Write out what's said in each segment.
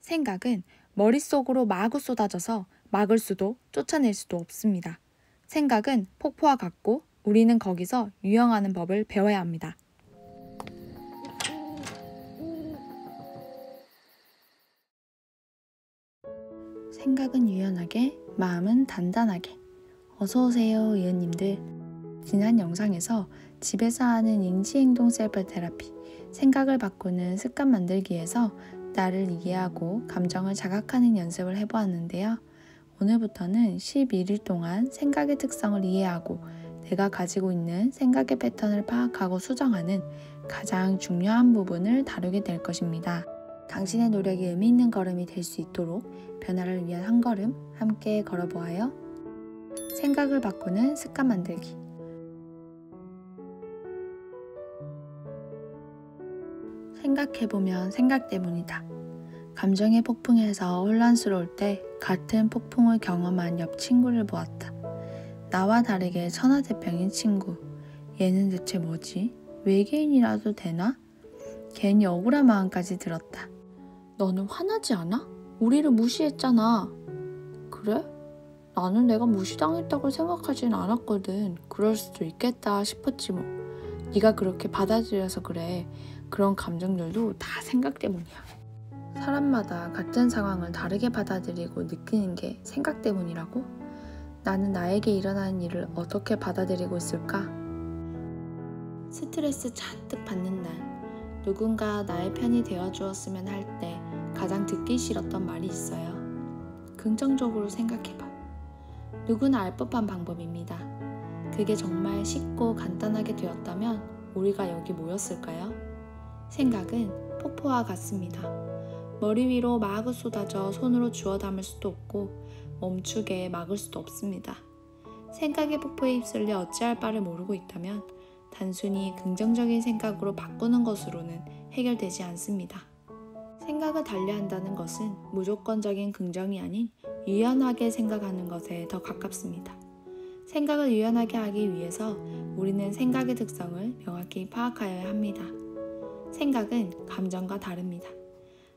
생각은 머릿속으로 마구 쏟아져서 막을 수도 쫓아낼 수도 없습니다. 생각은 폭포와 같고 우리는 거기서 유영하는 법을 배워야 합니다. 생각은 유연하게, 마음은 단단하게. 어서오세요, 이은님들. 지난 영상에서 집에서 하는 인지행동 셀프 테라피, 생각을 바꾸는 습관 만들기에서 나를 이해하고 감정을 자각하는 연습을 해보았는데요. 오늘부터는 11일 동안 생각의 특성을 이해하고 내가 가지고 있는 생각의 패턴을 파악하고 수정하는 가장 중요한 부분을 다루게 될 것입니다. 당신의 노력이 의미 있는 걸음이 될 수 있도록 변화를 위한 한 걸음 함께 걸어보아요. 생각을 바꾸는 습관 만들기. 생각해보면 생각 때문이다. 감정의 폭풍에서 혼란스러울 때 같은 폭풍을 경험한 옆 친구를 보았다. 나와 다르게 천하태평인 친구. 얘는 대체 뭐지? 외계인이라도 되나? 괜히 억울한 마음까지 들었다. 너는 화나지 않아? 우리를 무시했잖아. 그래? 나는 내가 무시당했다고 생각하진 않았거든. 그럴 수도 있겠다 싶었지 뭐. 네가 그렇게 받아들여서 그래. 그런 감정들도 다 생각 때문이야. 사람마다 같은 상황을 다르게 받아들이고 느끼는 게 생각 때문이라고? 나는 나에게 일어나는 일을 어떻게 받아들이고 있을까? 스트레스 잔뜩 받는 날, 누군가 나의 편이 되어주었으면 할 때 가장 듣기 싫었던 말이 있어요. 긍정적으로 생각해봐. 누구나 알 법한 방법입니다. 그게 정말 쉽고 간단하게 되었다면 우리가 여기 모였을까요? 생각은 폭포와 같습니다. 머리 위로 마구 쏟아져 손으로 주워 담을 수도 없고 멈추게 막을 수도 없습니다. 생각의 폭포에 휩쓸려 어찌할 바를 모르고 있다면 단순히 긍정적인 생각으로 바꾸는 것으로는 해결되지 않습니다. 생각을 달리한다는 것은 무조건적인 긍정이 아닌 유연하게 생각하는 것에 더 가깝습니다. 생각을 유연하게 하기 위해서 우리는 생각의 특성을 명확히 파악하여야 합니다. 생각은 감정과 다릅니다.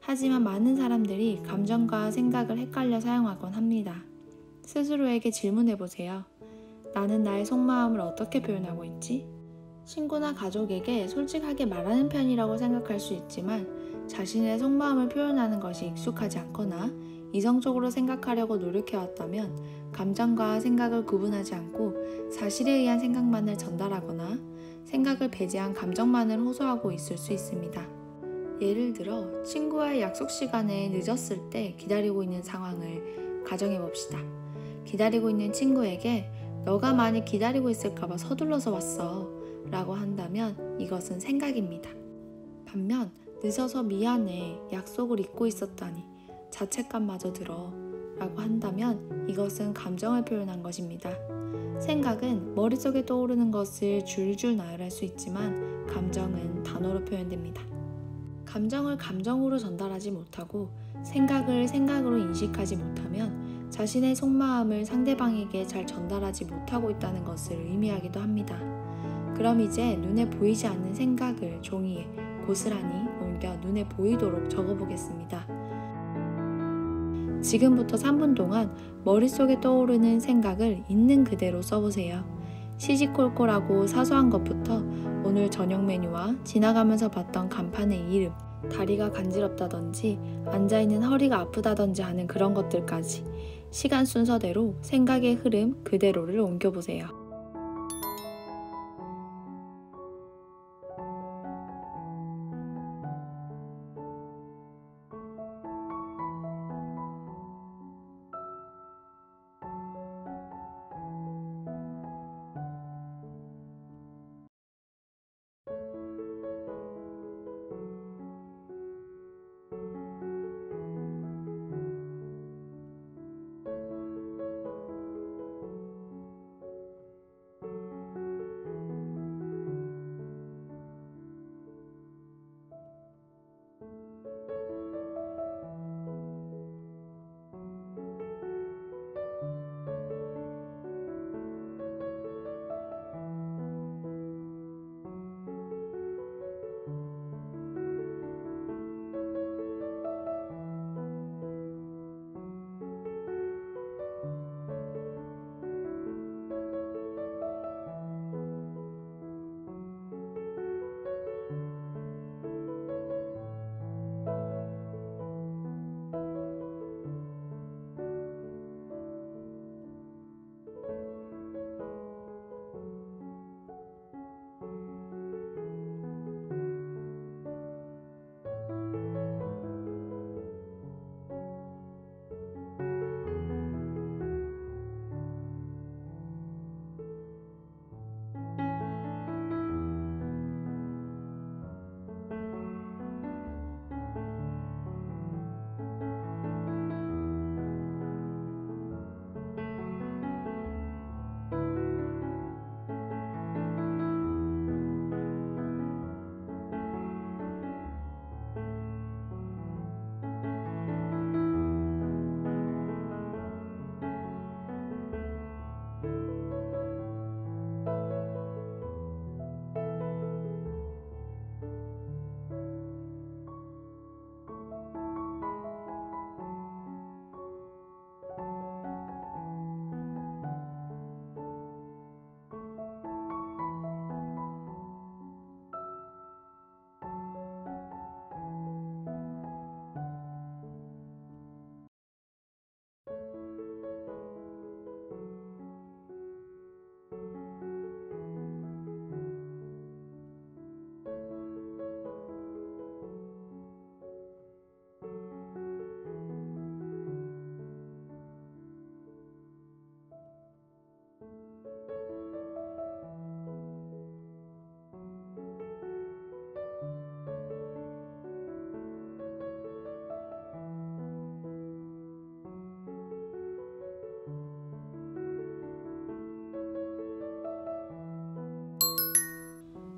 하지만 많은 사람들이 감정과 생각을 헷갈려 사용하곤 합니다. 스스로에게 질문해보세요. 나는 나의 속마음을 어떻게 표현하고 있지? 친구나 가족에게 솔직하게 말하는 편이라고 생각할 수 있지만 자신의 속마음을 표현하는 것이 익숙하지 않거나 이성적으로 생각하려고 노력해왔다면 감정과 생각을 구분하지 않고 사실에 의한 생각만을 전달하거나 생각을 배제한 감정만을 호소하고 있을 수 있습니다. 예를 들어 친구와의 약속 시간에 늦었을 때 기다리고 있는 상황을 가정해봅시다. 기다리고 있는 친구에게 너가 많이 기다리고 있을까봐 서둘러서 왔어 라고 한다면 이것은 생각입니다. 반면 늦어서 미안해, 약속을 잊고 있었다니, 자책감마저 들어 라고 한다면 이것은 감정을 표현한 것입니다. 생각은 머릿속에 떠오르는 것을 줄줄 나열할 수 있지만 감정은 단어로 표현됩니다. 감정을 감정으로 전달하지 못하고 생각을 생각으로 인식하지 못하면 자신의 속마음을 상대방에게 잘 전달하지 못하고 있다는 것을 의미하기도 합니다. 그럼 이제 눈에 보이지 않는 생각을 종이에 고스란히 옮겨 눈에 보이도록 적어보겠습니다. 지금부터 3분 동안 머릿속에 떠오르는 생각을 있는 그대로 써보세요. 시시콜콜하고 사소한 것부터 오늘 저녁 메뉴와 지나가면서 봤던 간판의 이름, 다리가 간지럽다든지 앉아있는 허리가 아프다든지 하는 그런 것들까지 시간 순서대로 생각의 흐름 그대로를 옮겨보세요.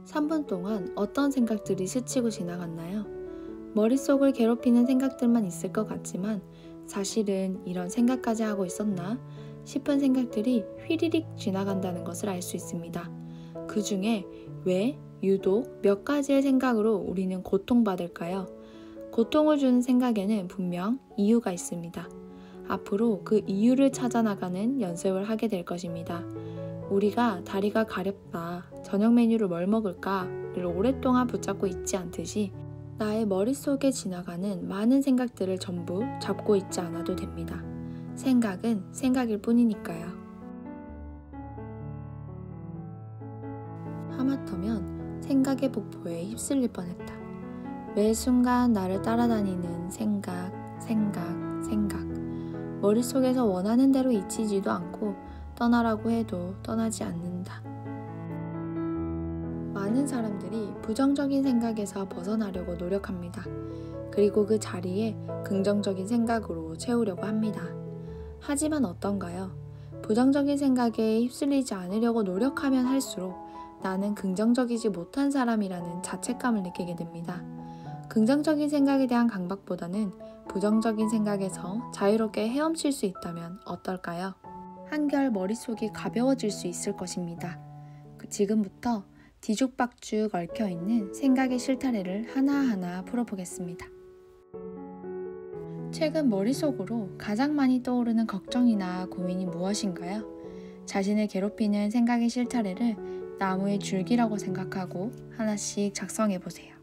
3분 동안 어떤 생각들이 스치고 지나갔나요? 머릿속을 괴롭히는 생각들만 있을 것 같지만 사실은 이런 생각까지 하고 있었나 싶은 생각들이 휘리릭 지나간다는 것을 알 수 있습니다. 그 중에 왜 유독 몇 가지의 생각으로 우리는 고통받을까요? 고통을 주는 생각에는 분명 이유가 있습니다. 앞으로 그 이유를 찾아나가는 연습을 하게 될 것입니다. 우리가 다리가 가렵다, 저녁 메뉴를 뭘 먹을까를 오랫동안 붙잡고 있지 않듯이 나의 머릿속에 지나가는 많은 생각들을 전부 잡고 있지 않아도 됩니다. 생각은 생각일 뿐이니까요. 하마터면 생각의 폭포에 휩쓸릴 뻔했다. 매 순간 나를 따라다니는 생각. 머릿속에서 원하는 대로 잊히지도 않고 떠나라고 해도 떠나지 않는다. 많은 사람들이 부정적인 생각에서 벗어나려고 노력합니다. 그리고 그 자리에 긍정적인 생각으로 채우려고 합니다. 하지만 어떤가요? 부정적인 생각에 휩쓸리지 않으려고 노력하면 할수록 나는 긍정적이지 못한 사람이라는 자책감을 느끼게 됩니다. 긍정적인 생각에 대한 강박보다는 부정적인 생각에서 자유롭게 헤엄칠 수 있다면 어떨까요? 한결 머릿속이 가벼워질 수 있을 것입니다. 지금부터 뒤죽박죽 얽혀있는 생각의 실타래를 하나하나 풀어보겠습니다. 최근 머릿속으로 가장 많이 떠오르는 걱정이나 고민이 무엇인가요? 자신을 괴롭히는 생각의 실타래를 나무의 줄기라고 생각하고 하나씩 작성해보세요.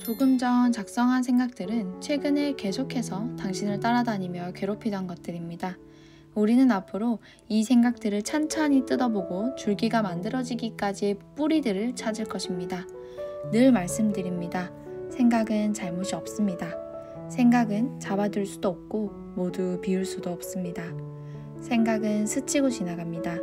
조금 전 작성한 생각들은 최근에 계속해서 당신을 따라다니며 괴롭히던 것들입니다. 우리는 앞으로 이 생각들을 찬찬히 뜯어보고 줄기가 만들어지기까지의 뿌리들을 찾을 것입니다. 늘 말씀드립니다. 생각은 잘못이 없습니다. 생각은 잡아둘 수도 없고 모두 비울 수도 없습니다. 생각은 스치고 지나갑니다.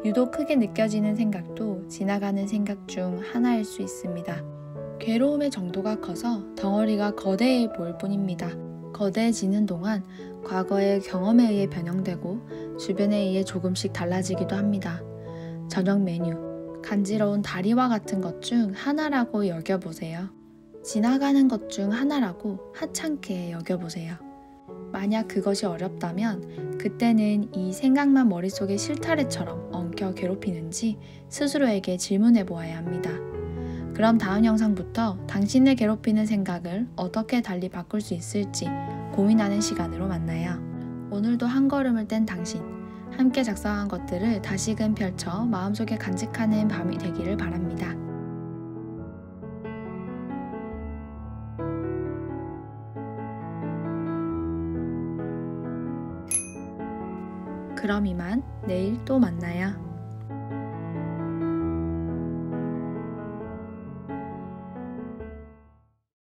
유독 크게 느껴지는 생각도 지나가는 생각 중 하나일 수 있습니다. 괴로움의 정도가 커서 덩어리가 거대해 보일 뿐입니다. 거대해지는 동안 과거의 경험에 의해 변형되고 주변에 의해 조금씩 달라지기도 합니다. 저녁 메뉴, 간지러운 다리와 같은 것 중 하나라고 여겨보세요. 지나가는 것 중 하나라고 하찮게 여겨보세요. 만약 그것이 어렵다면 그때는 이 생각만 머릿속에 실타래처럼 엉켜 괴롭히는지 스스로에게 질문해 보아야 합니다. 그럼 다음 영상부터 당신을 괴롭히는 생각을 어떻게 달리 바꿀 수 있을지 고민하는 시간으로 만나요. 오늘도 한 걸음을 뗀 당신, 함께 작성한 것들을 다시금 펼쳐 마음속에 간직하는 밤이 되기를 바랍니다. 그럼 이만 내일 또 만나요.